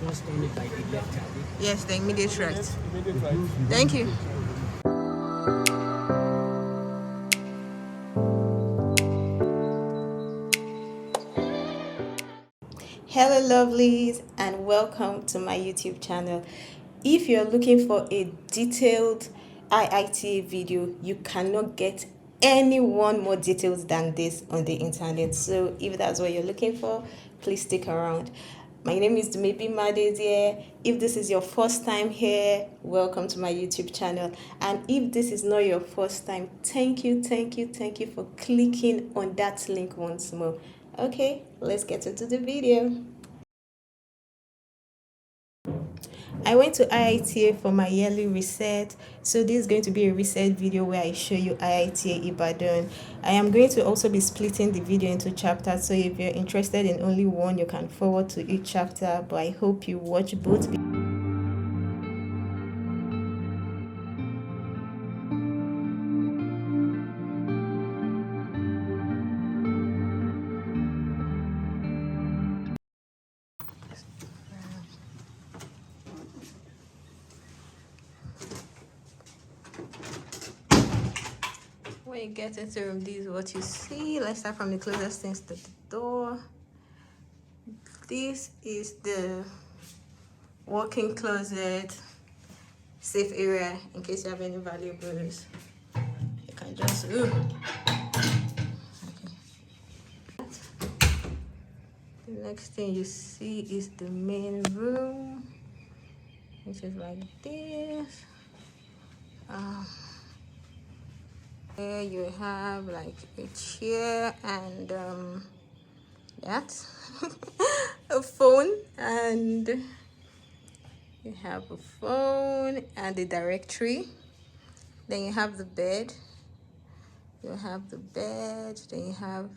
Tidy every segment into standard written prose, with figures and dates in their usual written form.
just turn it by the left, Charlie. Yes, the immediate right. Thank you. Hello lovelies, and welcome to my YouTube channel. If you're looking for a detailed IITA video, you cannot get anyone more detailed than this on the internet. So if that's what you're looking for, please stick around. My name is Dumebi Madezie. If this is your first time here, welcome to my YouTube channel. And if this is not your first time, thank you for clicking on that link once more. Okay, let's get into the video. I went to IITA for my yearly reset. So this is going to be a reset video where I show you IITA Ibadan. I am going to also be splitting the video into chapters. So if you're interested in only one, you can forward to each chapter. But I hope you watch both. When you get into room, this is what you see. Let's start from the closest things to the door. This is the walk-in closet, safe area in case you have any valuables. You can just The next thing you see is the main room, which is like this. Here you have like a chair and that a phone, and you have a phone and a directory. Then you have the bed. Then you have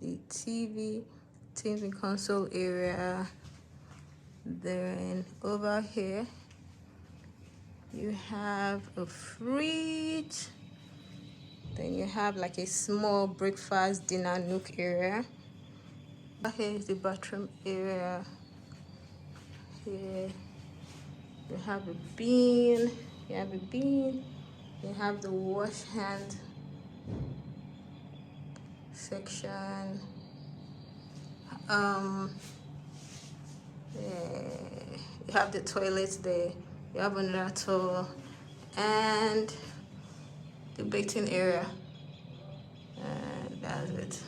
the TV console area. Then over here you have a fridge. Then you have like a small breakfast dinner nook area. Here is the bathroom area. Here you have a bean. You have the wash hand section. You have the toilets there. You have another toilet and the bathing area, and that's it.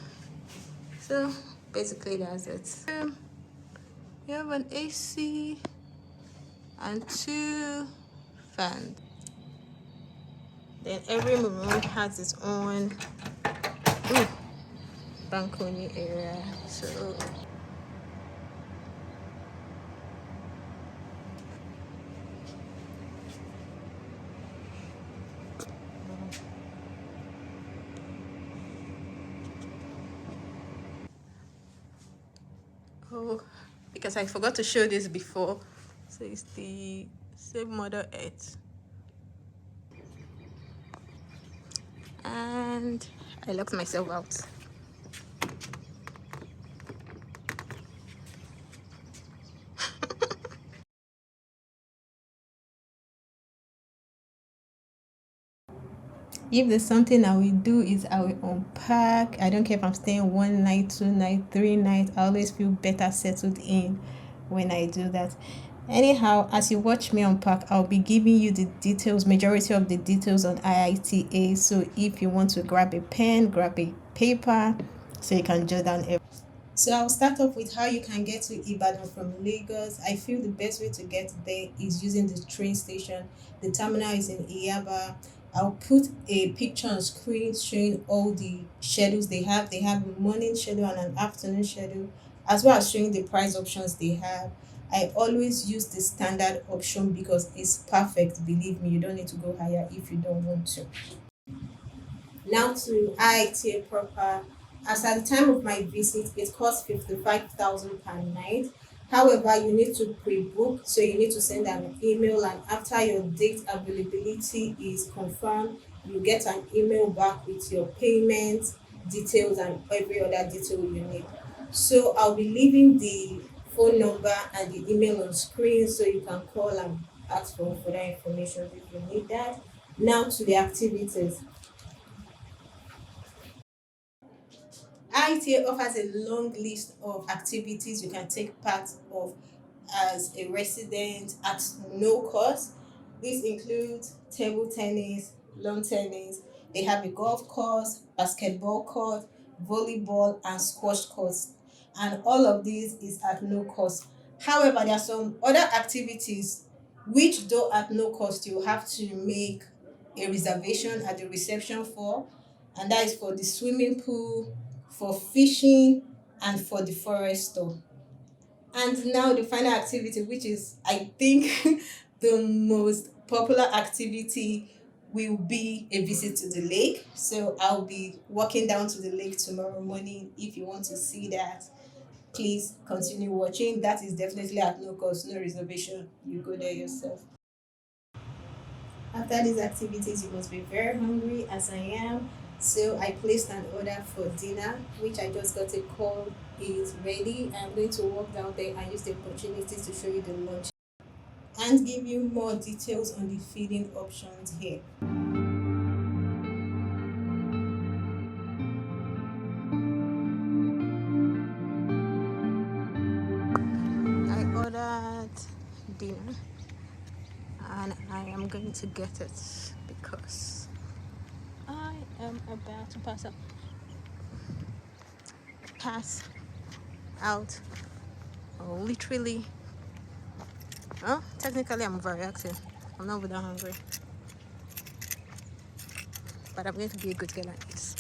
So basically that's it. You have an AC and 2 fans. Then every room has its own balcony area. So because I forgot to show this before, so it's the same Mother Earth, and I locked myself out. If there's something I will do is I will unpack. I don't care if I'm staying 1 night, 2 nights, 3 nights. I always feel better settled in when I do that. Anyhow, as you watch me unpack, I'll be giving you the details, majority of the details on IITA. So if you want to grab a pen, grab a paper, so you can jot down everything. So I'll start off with how you can get to Ibadan from Lagos. I feel the best way to get there is using the train station. The terminal is in Iyaba. I'll put a picture on screen showing all the schedules they have. They have a morning schedule and an afternoon schedule, as well as showing the price options they have. I always use the standard option because it's perfect. Believe me, you don't need to go higher if you don't want to. Now to IITA proper. As at the time of my visit, it cost 55,000 per night. However, you need to pre-book, so you need to send an email, and after your date availability is confirmed, you get an email back with your payment details and every other detail you need. So I'll be leaving the phone number and the email on screen so you can call and ask for further information if you need that. Now to the activities. IITA offers a long list of activities you can take part of as a resident at no cost. This includes table tennis, lawn tennis. They have a golf course, basketball court, volleyball, and squash courts. And all of these is at no cost. However, there are some other activities which, though at no cost, you have to make a reservation at the reception for, and that is for the swimming pool, for fishing, and for the forest store. And now the final activity, which is, I think, the most popular activity, will be a visit to the lake. So I'll be walking down to the lake tomorrow morning. If you want to see that, please continue watching. That is definitely at no cost, no reservation. You go there yourself. After these activities, you must be very hungry, as I am. So I placed an order for dinner, which I just got a call is ready. I'm going to walk down there and use the opportunity to show you the lunch and give you more details on the feeding options here. I ordered dinner and I am going to get it because I am about to pass out. Oh, literally. Oh, technically I'm very active. I'm not that hungry. But I'm going to be a good girl like this.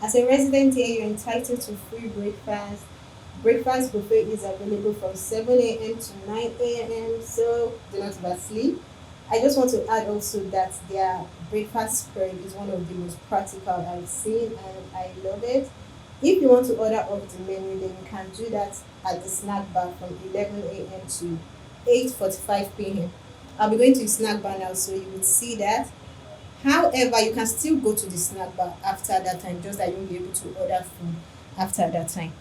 As a resident here, you're entitled to free breakfast. Breakfast buffet is available from 7 a.m. to 9 a.m. So do not oversleep. I just want to add also that their breakfast spread is one of the most practical I've seen and I love it. If you want to order off the menu, then you can do that at the snack bar from 11 a.m. to 8:45 p.m. I'll be going to the snack bar now, so you will see that. However, you can still go to the snack bar after that time, just that you won't be able to order food after that time.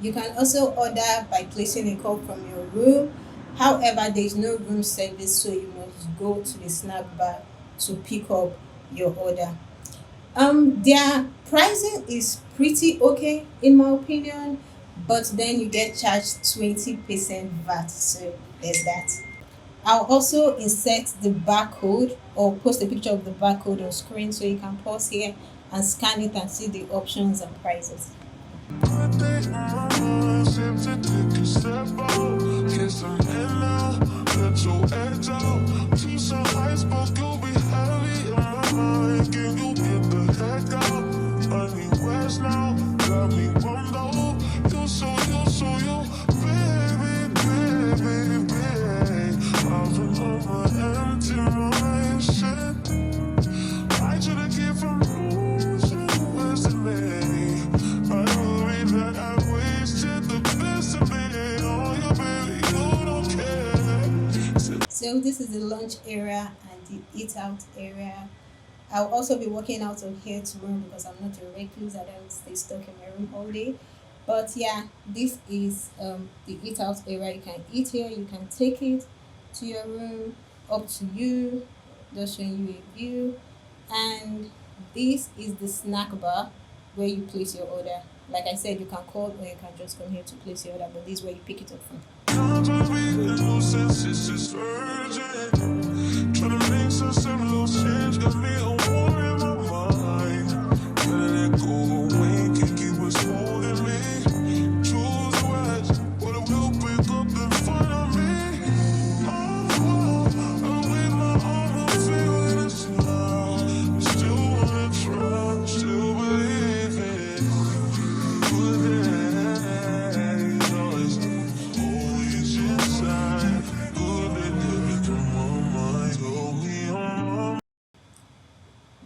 You can also order by placing a call from your room. However, there is no room service, so you must go to the snack bar to pick up your order. Their pricing is pretty okay in my opinion, but then you get charged 20% VAT, so there's that. I'll also insert the barcode or post a picture of the barcode on screen so you can pause here and scan it and see the options and prices. So this is the lunch area and the eat out area. I'll also be walking out of here tomorrow because I'm not a recluse. I don't stay stuck in my room all day. But yeah, this is the eat out area. You can eat here, you can take it to your room, up to you, just showing you a view. And this is the snack bar where you place your order. Like I said, you can call or you can just come here to place your order, but this is where you pick it up from.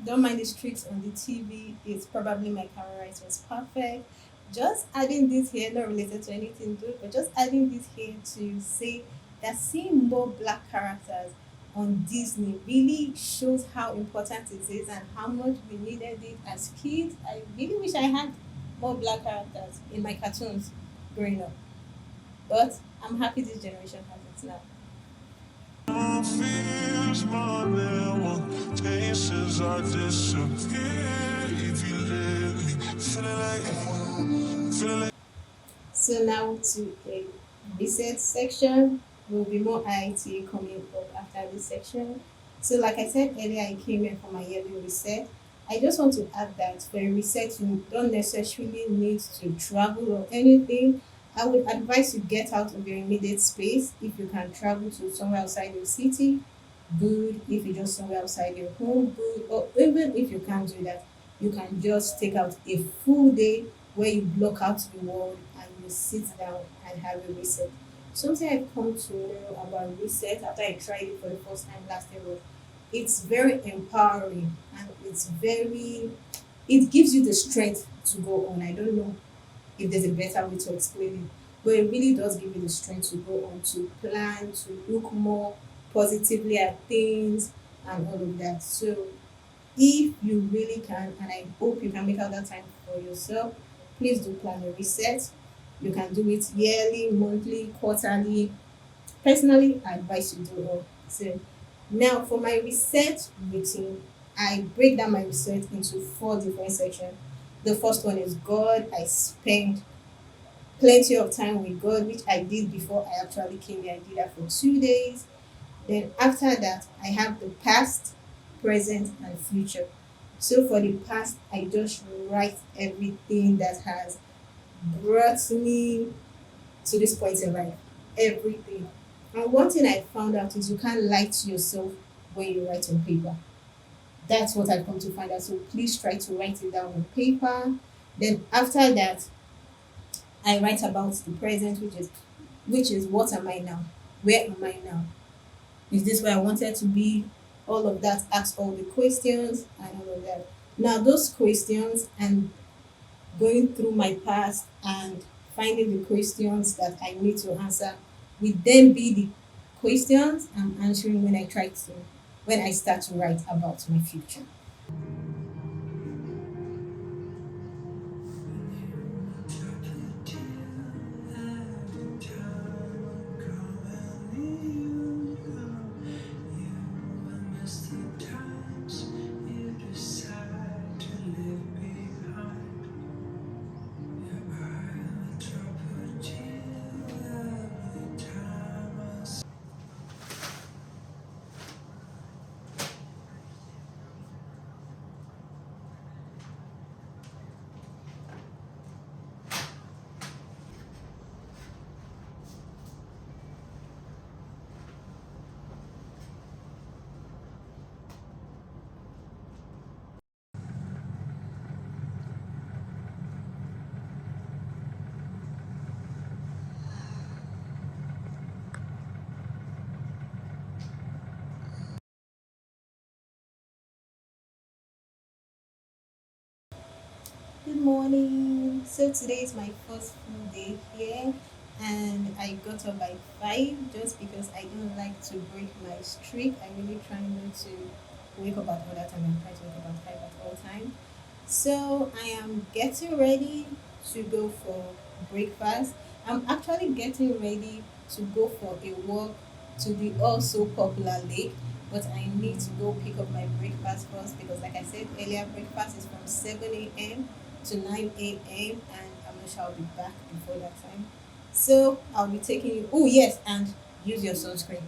Don't mind the streaks on the TV. It's probably my camera. It was perfect. Just adding this here, not related to anything good, but just adding this here to say that seeing more black characters on Disney really shows how important it is and how much we needed it as kids. I really wish I had more black characters in my cartoons growing up. But I'm happy this generation has it now. Feels my than tastes I disappear if you let me. Feeling like So now to a research section. Will be more IITA coming up after this section. So like I said earlier, I came here for my yearly reset. I just want to add that for a reset, you don't necessarily need to travel or anything. I would advise you get out of your immediate space. If you can travel to somewhere outside your city, good. If you're just somewhere outside your home, good. Or even if you can't do that, you can just take out a full day where you block out the world and you sit down and have a reset. Something I've come to know about reset after I tried it for the first time last year was it's very empowering and it gives you the strength to go on. I don't know if there's a better way to explain it. But it really does give you the strength to go on, to plan, to look more positively at things and all of that. So if you really can, and I hope you can make out that time for yourself, please do plan a reset. You can do it yearly, monthly, quarterly. Personally, I advise you do all. So now for my research routine, I break down my research into four different sections. The first one is God. I spend plenty of time with God, which I did before I actually came here. I did that for 2 days. Then after that, I have the past, present, and future. So for the past, I just write everything that has brought me to this point in life. Everything. And one thing I found out is you can't lie to yourself when you write on paper. That's what I've come to find out. So please try to write it down on paper. Then after that, I write about the present, which is what am I now? Where am I now? Is this where I wanted to be? All of that, ask all the questions and all of that. Now those questions and going through my past and finding the questions that I need to answer will then be the questions I'm answering when I start to write about my future. Good morning. So today is my first full day here, and I got up by 5 just because I don't like to break my streak. I really try not to wake up at all that time. I try to wake up at 5 at all time. So I am getting ready to go for breakfast. I'm actually getting ready to go for a walk to the also popular lake, but I need to go pick up my breakfast first because, like I said earlier, breakfast is from 7 a.m. to 9 a.m. and I'm not sure I'll be back before that time. So I'll be taking you. Oh, yes, and use your sunscreen.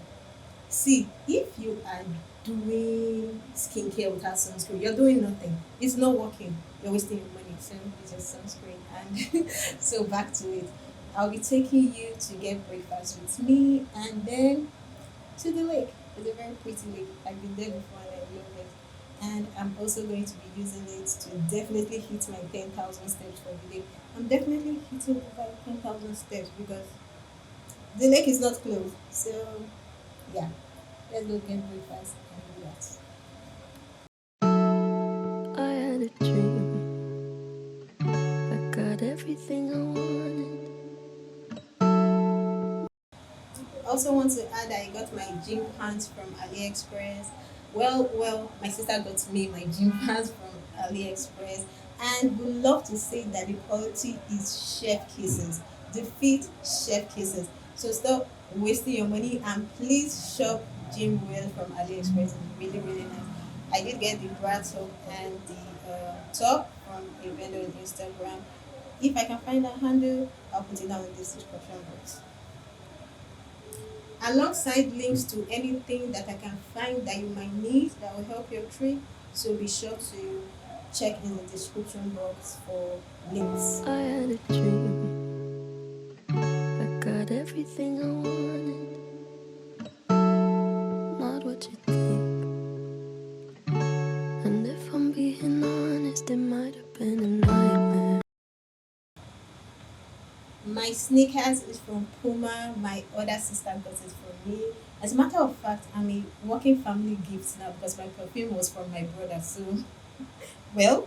See, if you are doing skincare without sunscreen, you're doing nothing. It's not working. You're wasting your money. So use your sunscreen. And so back to it. I'll be taking you to get breakfast with me and then to the lake. It's a very pretty lake. I've been there before and I love it. And I'm also going to be using it to definitely hit my 10,000 steps for the day. I'm definitely hitting over 10,000 steps because the lake is not closed. So, yeah. Let's go get breakfast and relax. I had a dream. I got got everything I wanted. Also want to add that I got my gym pants from AliExpress. Well, my sister got me my gym pants from AliExpress, and we love to say that the quality is chef kisses. The fit chef kisses. So stop wasting your money and please shop gym wear from AliExpress. It's really really nice. I did get the bra top and the top from a vendor on Instagram. If I can find that handle, I'll put it down in the description box alongside links to anything that I can find that you might need that will help your trip. So be sure to check in the description box for links. I had a dream. I got everything I wanted. Not what you think. And if I'm being honest, it might have been a nightmare. My sneakers is from Puma. My other sister got it from me. As a matter of fact, I'm a working family gift now because my perfume was from my brother. So, well.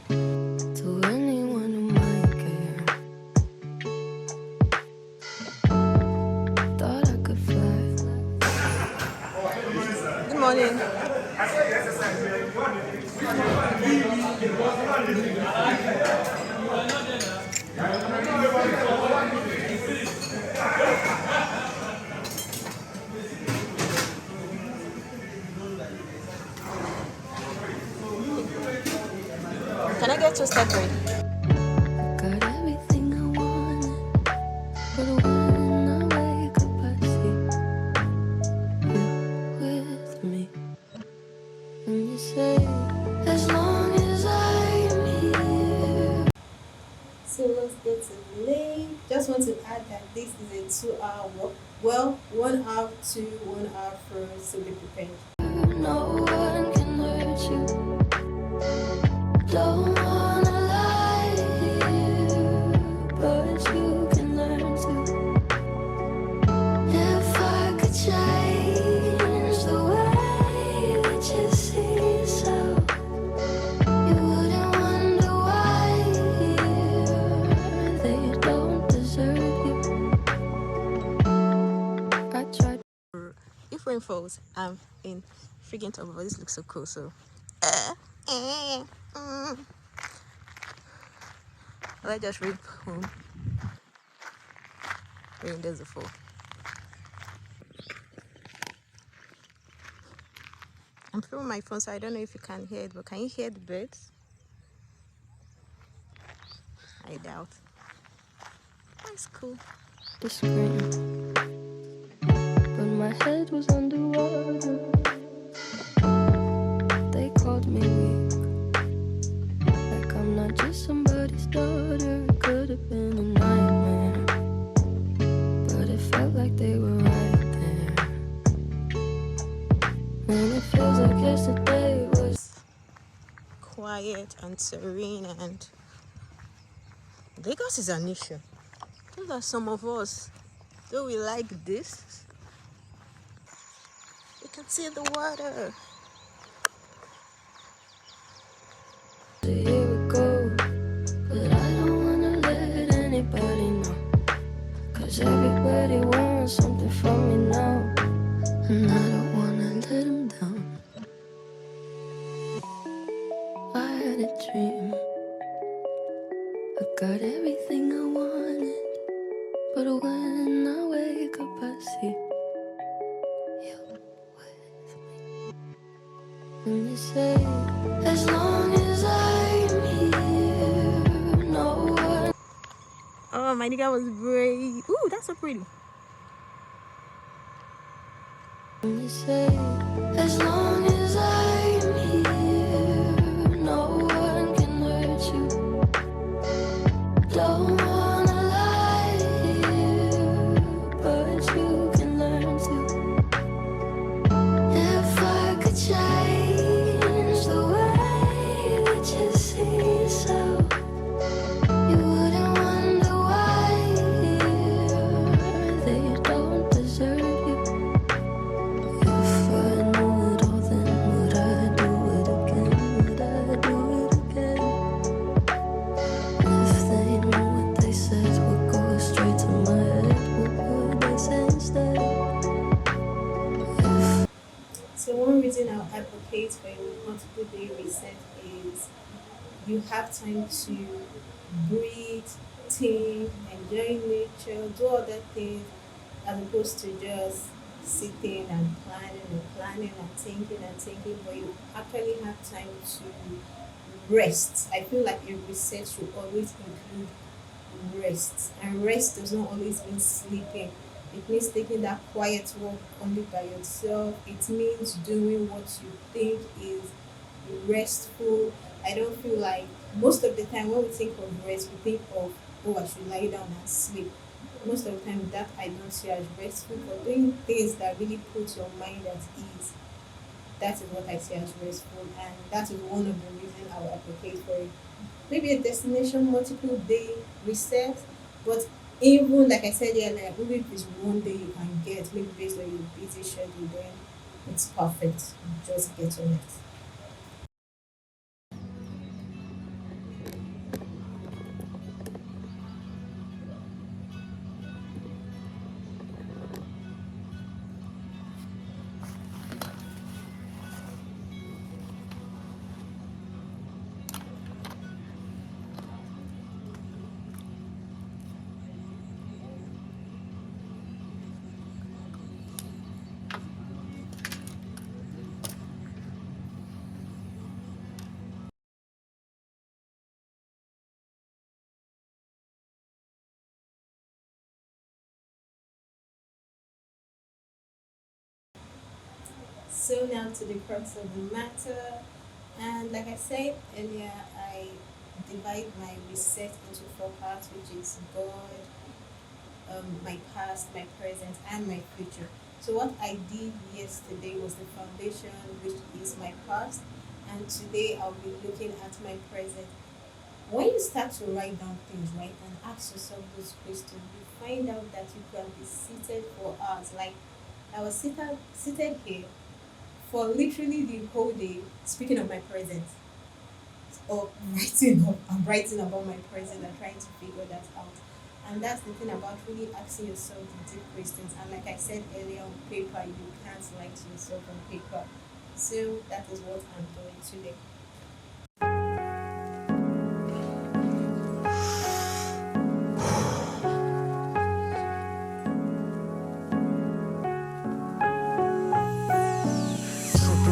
To anyone who might care, thought I could fly. Good morning. Can I get two separate? Got everything I wanted, but when I wake up, I see you with me. And you say, as long as I'm here. So let's get to the late. Just want to add that this is a 2-hour walk. Well, 1 hour to 1 hour first, so be prepared. No one can hurt you. Don't wanna lie to you, but you can learn to. If I could change the way that you see yourself, you wouldn't wonder why they don't deserve you. I tried. If rain falls, I'm in freaking trouble. But this looks so cool. So, let's just read home. Rain does the fall. I'm filming my phone, so I don't know if you can hear it, but can you hear the birds? I doubt. That's cool. The screen, but my head was underwater. They called me weak, like I'm not just somebody's daughter. It could have been a nightmare, but it felt like they were right there. And it feels like yesterday was Quiet and serene, and Lagos is an issue. Those are some of us. Though we like this, you can see the water. a year ago, but I don't wanna let anybody know, 'cause everybody wants something from me now, and I don't wanna let them down. I had a dream, I got everything I wanted, but when I wake up I see you with me. And you say, as long as I'm here, no one. Oh, my nigga was brave. Ooh, that's so pretty. And you say, as long as I'm here, no one can hurt you. Don't wanna lie to you, but you can learn to. If I could change the way that you see yourself, you wouldn't wonder why they don't deserve you. If I knew it all, then would I do it again? Would I do it again? If reason I'll advocate for a multiple day reset is you have time to breathe, think, enjoy nature, do other things as opposed to just sitting and planning and thinking, but you actually have time to rest. I feel like a reset should always include rest, and rest does not always mean sleeping. It means taking that quiet walk only by yourself. It means doing what you think is restful. I don't feel like most of the time when we think of rest, we think of, oh, I should lie down and sleep. Most of the time, that I don't see as restful, but doing things that really put your mind at ease, that is what I see as restful, and that is one of the reasons I will advocate for it. Maybe a destination multiple day reset, but even like I said earlier, even if it's one day you can get, maybe based on your busy schedule, then it's perfect. Just get on it. So now to the crux of the matter. And like I said earlier, I divide my reset into four parts, which is God, my past, my present, and my future. So what I did yesterday was the foundation, which is my past, and today I'll be looking at my present. When you start to write down things, right, and ask yourself those questions, you find out that you can be seated for hours. Like I was seated here for literally the whole day, speaking of my present, or I'm writing about my present and trying to figure that out. And that's the thing about really asking yourself the deep questions. And like I said earlier, on paper, you can't lie to yourself on paper. So that is what I'm doing today.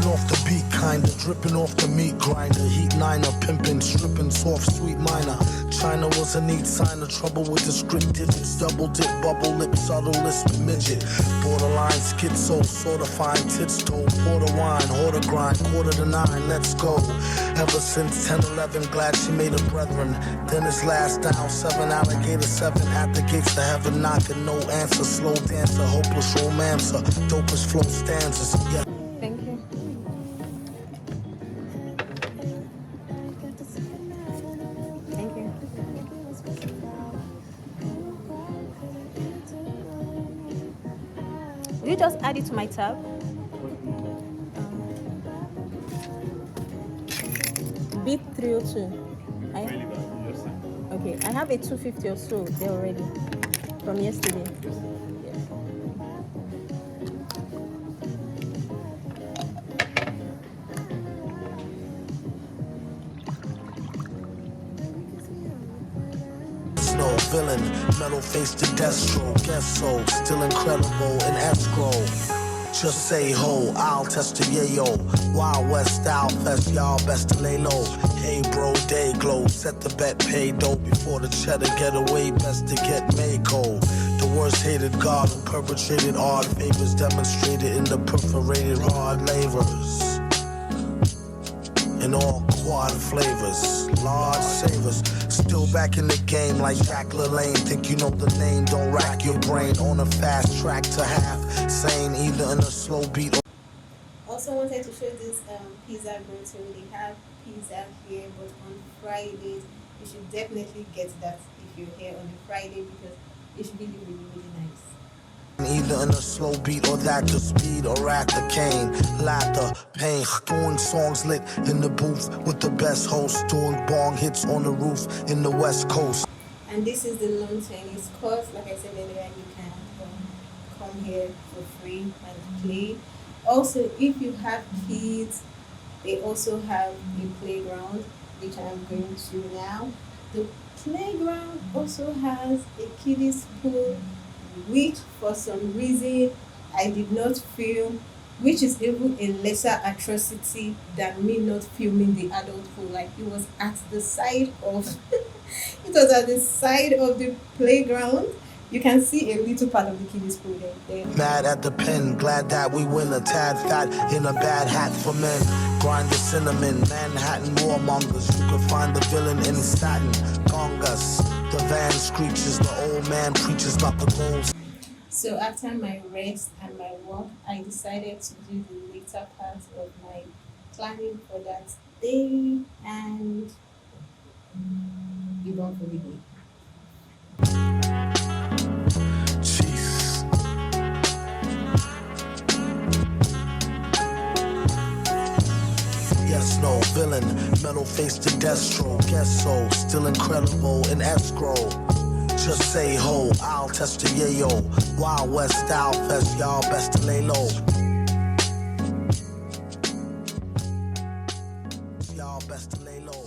Off the beat, kinda dripping off the meat grinder. Heat niner, pimping, stripping, soft, sweet minor. China was a neat sign of trouble with the script digits. Double dip, bubble lip, subtle lisp, midget. Borderline schizo, sorta fine, tits toe, porter wine, hoarder grind, quarter to nine, let's go. Ever since 10, 11, glad she made a brethren. Then his last down, 7 alligator, 7 at the gates to heaven, knocking, no answer. Slow dancer, hopeless romancer, dopest flow stanzas. Yeah. Thank you. Thank you. Will you just add it to my tab? Beat 302. Okay, I have a 250 or so there already from yesterday. Yes. No villain, metal face to Destro, guess so, still incredible in escrow. Just say ho, I'll test the yayo. Wild West style fest, y'all best to lay low. Hey bro, day glow, set the bet, pay dough before the cheddar get away, best to get Mako. The worst hated god who perpetrated odd favors demonstrated in the perforated hard labors. In all quad flavors, large savers. Still back in the game like Jack LaLanne. Think you know the name, don't rack your brain. On a fast track to half sane, either in a slow beat or... Also wanted to show this pizza routine. They have pizza here, but on Fridays you should definitely get that if you're here on a Friday, because it's really, really, really nice. Either in a slow beat or that to speed or at the cane. Laughter, pain, doing songs lit in the booth with the best host, doing bong hits on the roof in the West Coast. And this is the lawn tennis court. Like I said earlier, you can come here for free and play. Also, if you have kids, they also have a playground, which I'm going to now. The playground also has a kiddies pool, which for some reason I did not film, which is even a lesser atrocity than me not filming the adult pool. Like it was at the side of it was at the side of the playground. You can see a little part of the kiddies pool there. Mad at the pen, glad that we win. A tad fat in a bad hat for men. Grind the cinnamon, Manhattan warmongers. You can find the villain in Staten, Congas. The van screeches, the old man preaches about the goals. So after my rest and my walk, I decided to do the later part of my planning for that day, and you don't believe me. Jeez. Yes, no, villain, metal face to Destro, guess so, still incredible in escrow. Just say ho, I'll test the yayo. Wild West style fest, y'all best to lay low. Y'all best to lay low.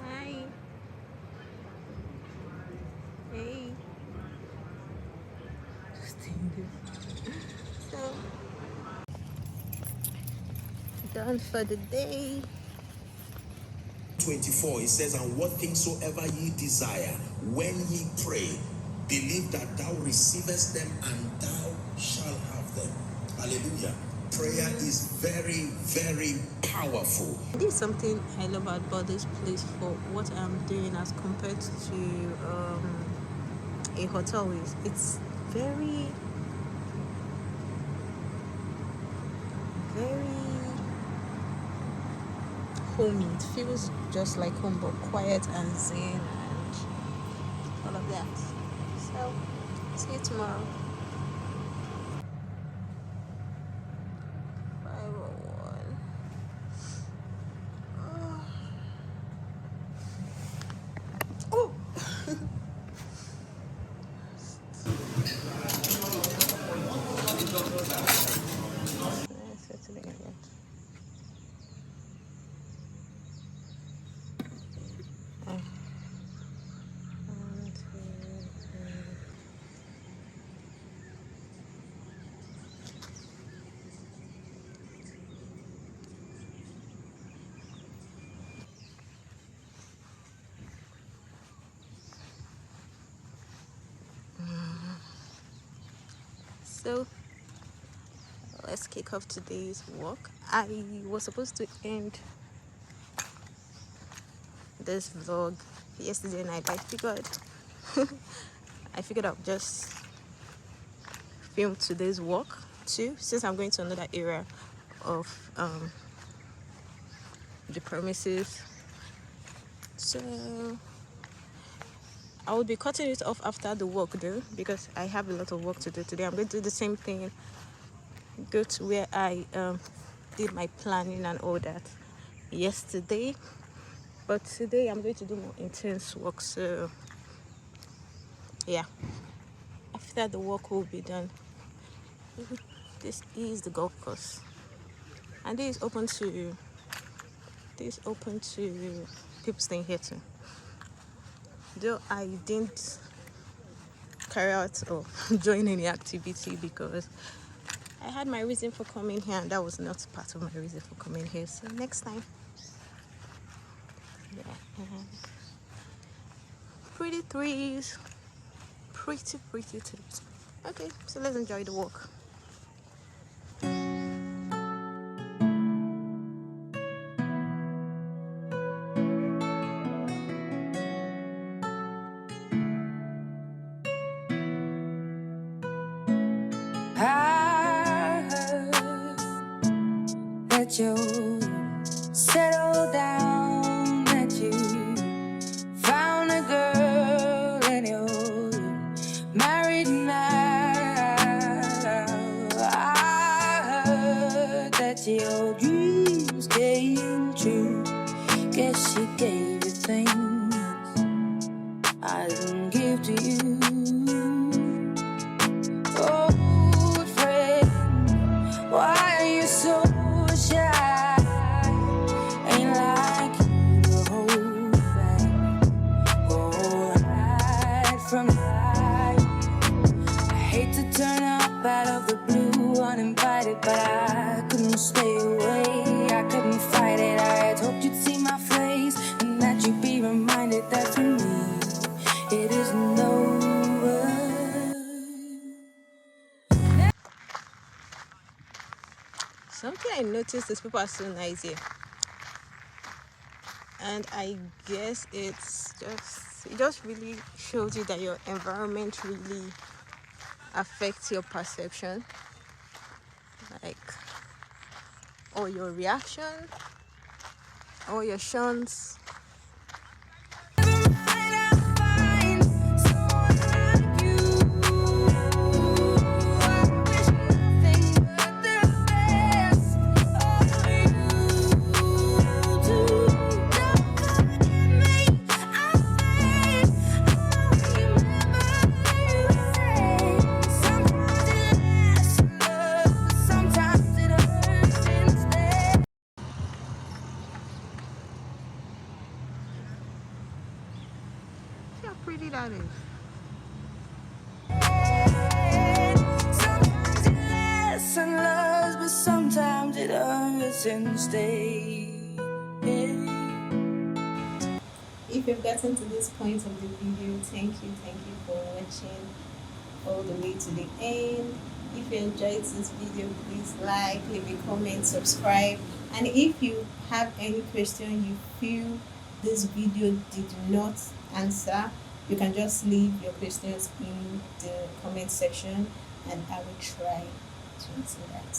Hi. Hey. So done for the day. 24, it says, and what things soever ye desire, when ye pray, believe that thou receivest them and thou shalt have them. Hallelujah. Prayer is very, very powerful. This is something I love about this place for what I'm doing as compared to a hotel is. It's very, very homey. It feels just like home, but quiet and zen and all of that. So, see you tomorrow. 501. Oh! So let's kick off today's walk. I was supposed to end this vlog yesterday night, but I figured I'll just film today's walk too, since I'm going to another area of the premises. So I will be cutting it off after the walk though, because I have a lot of work to do today. I'm going to do the same thing, go to where I did my planning and all that yesterday, but today I'm going to do more intense work. So yeah, after the work will be done. This is the golf course, and this is open to people staying here too, though I didn't carry out or join any activity because I had my reason for coming here, and that was not part of my reason for coming here. So next time. Yeah. Pretty threes, pretty tips. Okay, so let's enjoy the walk. I heard that you settled down, that you found a girl and you're married now. I heard that your dreams came true. Guess she gave you things I didn't give to you. from the side. I hate to turn up out of the blue uninvited, but I couldn't stay away. I couldn't fight it. I had hoped you'd see my face and that you'd be reminded that for me it isn't over. Something I noticed is people are so nice here. And I guess it just really shows you that your environment really affects your perception, like, or your reaction or your shunts. See how pretty that is. Sometimes it lasts and loves, but sometimes it hurts and stays. If you've gotten to this point of the video, thank you for watching all the way to the end. If you enjoyed this video, please like, leave a comment, subscribe, and if you have any question you feel this video did not answer, you can just leave your questions in the comment section and I will try to answer that.